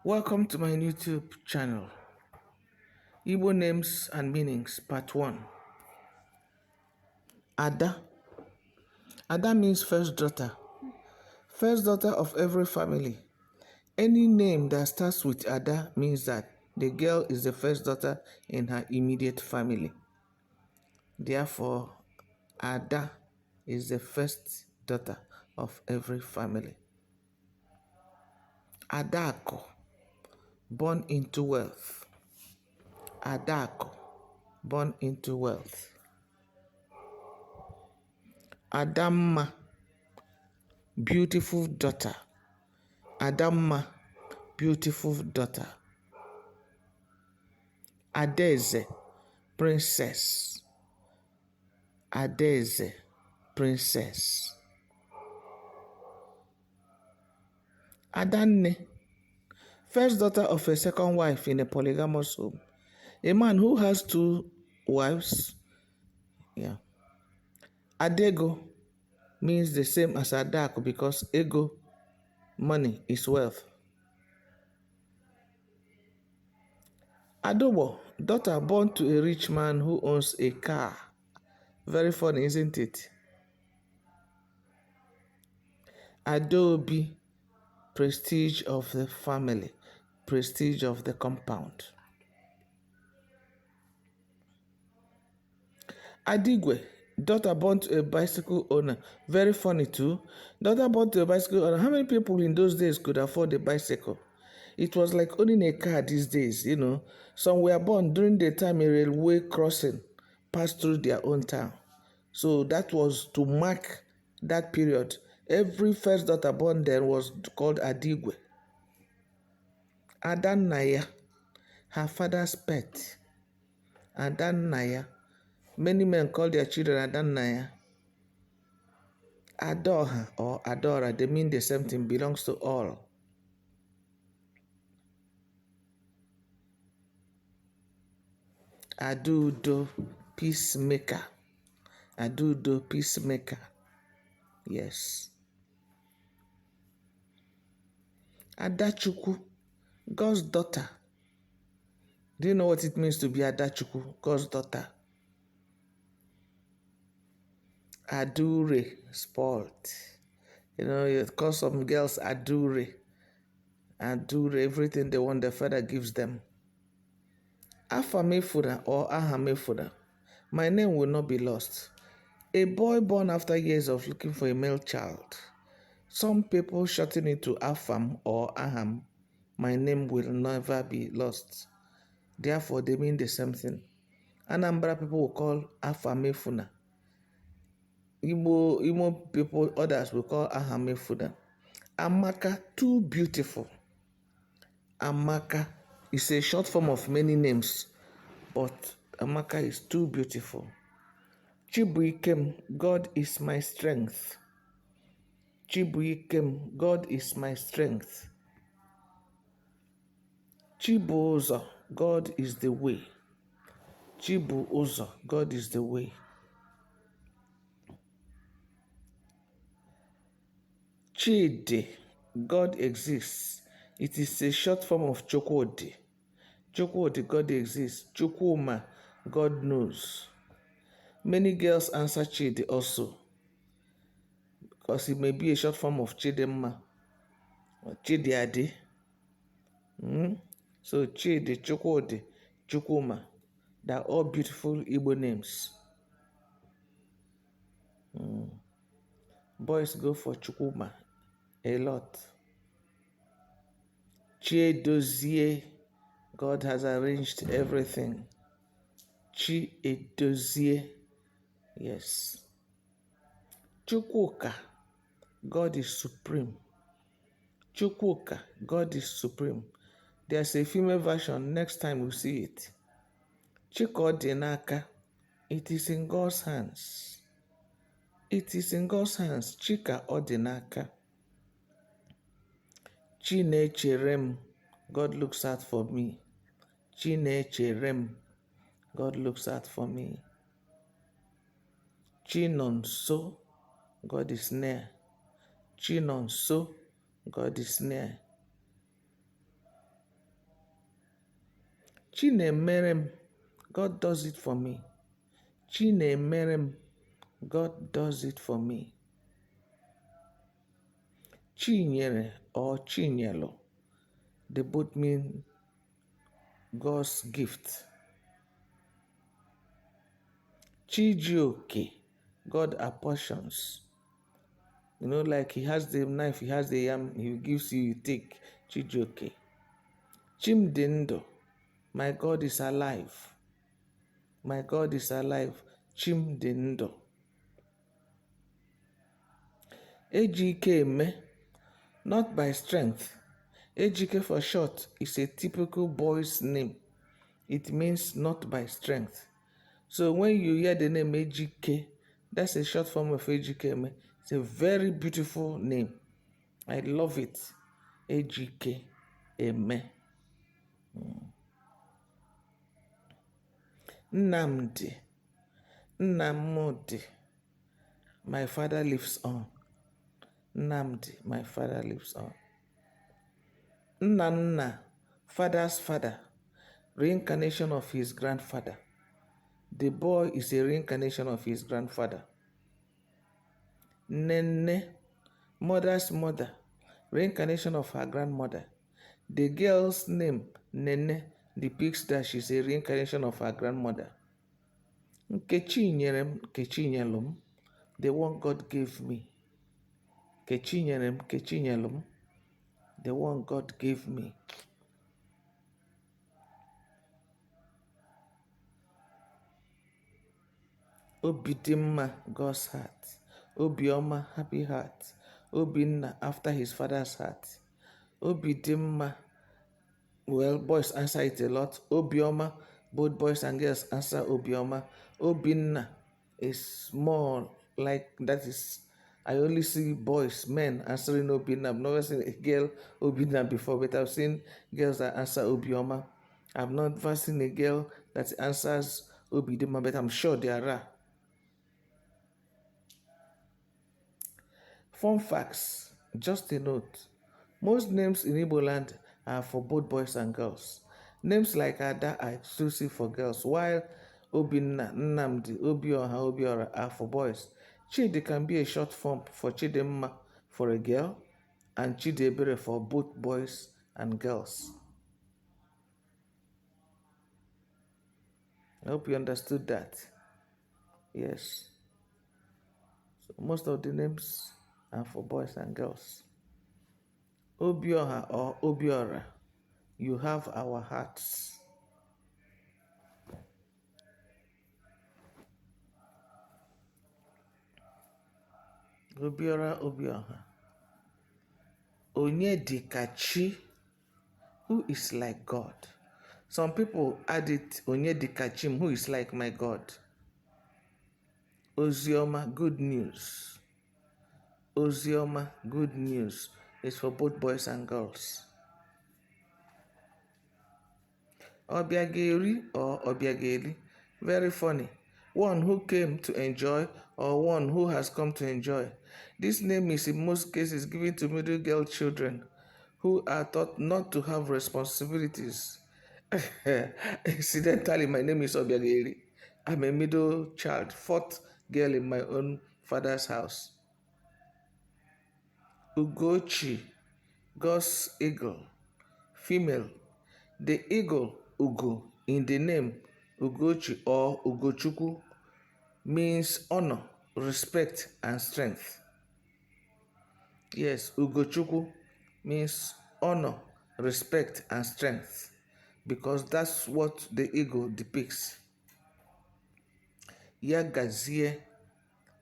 Welcome to my YouTube channel, Igbo Names and Meanings, Part 1. Ada. Ada means first daughter. First daughter of every family. Any name that starts with Ada means that the girl is the first daughter in her immediate family. Therefore, Ada is the first daughter of every family. Adako, born into wealth. Adako, born into wealth. Adamma, beautiful daughter. Adamma, beautiful daughter. Adeze, princess. Adeze, princess. Adanne, first daughter of a second wife in a polygamous home. A man who has two wives. Adego means the same as Adako because ego, money, is wealth. Adobo, daughter born to a rich man who owns a car. Very funny, isn't it? Adobe, prestige of the family, prestige of the compound. Adigwe, daughter born to a bicycle owner. Very funny too. Daughter born to a bicycle owner. How many people in those days could afford a bicycle? It was like owning a car these days, you know. Some were born during the time a railway crossing passed through their own town. So that was to mark that period. Every first daughter born then was called Adigwe. Adannaya, her father's pet. Adannaya. Many men call their children Adannaya. Adoha or Adora, they mean the same thing, belongs to all. Adudo, peacemaker. Adudo, peacemaker. Yes. Adachuku, God's daughter. Do you know what it means to be Adachuku, God's daughter? Adure, spoiled. You know, you call some girls Adure. Adure, everything they want, the father gives them. Afamefuna or Ahamefuna. My name will not be lost. A boy born after years of looking for a male child. Some people shorten it to Afam or Aham. My name will never be lost. Therefore, they mean the same thing. Anambra people will call Afamefuna. Igbo people, others will call Ahamefuna. Amaka, too beautiful. Amaka is a short form of many names, but Amaka is too beautiful. Chibuikem, God is my strength. Chibuikem, God is my strength. Chibuozo, God is the way. Chibuozo, God is the way. Chidi, God exists. It is a short form of Chukwudi. Chukwudi, God exists. Chukwuma, God knows. Many girls answer Chidi also, because it may be a short form of Chidemma or Chidiade. So Chidi, Chukwudi, Chukwuma, they're all beautiful Igbo names. Boys go for Chukwuma a lot. Chiedozie, God has arranged everything. Chiedozie, yes. Chukwuka, God is supreme. Chukwuka, God is supreme. There's a female version, next time we'll see it. Chikodinaka, it is in God's hands. It is in God's hands. Chika Odinaka. Chinecherem, God looks out for me. Chinecherem, God looks out for me. Chinonso, God is near. Chinonso, God is near. Chinemerem, God does it for me. Chinemerem, God does it for me. Chinyere or Chinyelo, they both mean God's gift. Chijioke, God apportions. Like he has the knife, he has the yam, he gives you, you take. Chijioke. Chimdindo, my God is alive. My God is alive. Chimdindo. Ejike, not by strength. Ejike for short is a typical boy's name. It means not by strength. So when you hear the name Ejike, that's a short form of Ejike. It's a very beautiful name. I love it. Ejike Eme. Nnamdi. Nnamdi. My father lives on. Nnamdi, my father lives on. Nnanna, father's father, reincarnation of his grandfather. The boy is a reincarnation of his grandfather. Nene, mother's mother, reincarnation of her grandmother. The girl's name, Nene, depicts that she's a reincarnation of her grandmother. Nkechi nyerem, Nkechi nyelum, the one God gave me. Nkechi nyerem, Nkechi nyelum, the one God gave me. Obidimma, God's heart. Obioma, happy heart. Obinna, after his father's heart. Obidimma, well, boys answer it a lot. Obioma, both boys and girls answer Obioma. Obinna is more like, that is, I only see boys, men answering Obinna. I've never seen a girl Obinna before, but I've seen girls that answer Obioma. I've never seen a girl that answers Obidimma, but I'm sure there are. Fun facts, just a note. Most names in Igbo land are for both boys and girls. Names like Ada are exclusive for girls, while Obinna, Nnamdi, Obioha, Obiora are for boys. Chidi can be a short form for Chidemma for a girl, and Chidebere for both boys and girls. I hope you understood that. Yes. So most of the names are for boys and girls. Obioha or Obiora, you have our hearts. Obiora, Obioha. Onyedikachi, who is like God. Some people add it, Onyedikachim, who is like my God. Ozioma, good news. Ozioma, good news, is for both boys and girls. Obiageri or Obiageli, very funny. One who came to enjoy or one who has come to enjoy. This name is in most cases given to middle girl children who are taught not to have responsibilities. Incidentally, my name is Obiageli. I'm a middle child, fourth girl in my own father's house. Ugochi, God's eagle, female. The eagle, Ugo, in the name Ugochi or Ugochukwu, means honor, respect, and strength. Yes, Ugochukwu means honor, respect, and strength, because that's what the eagle depicts. Yagazie,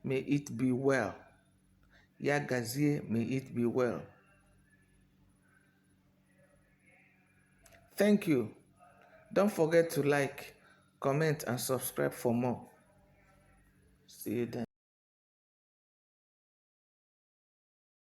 may it be well. Yagazie, may it be well. Thank you. Don't forget to like, comment, and subscribe for more. See you then.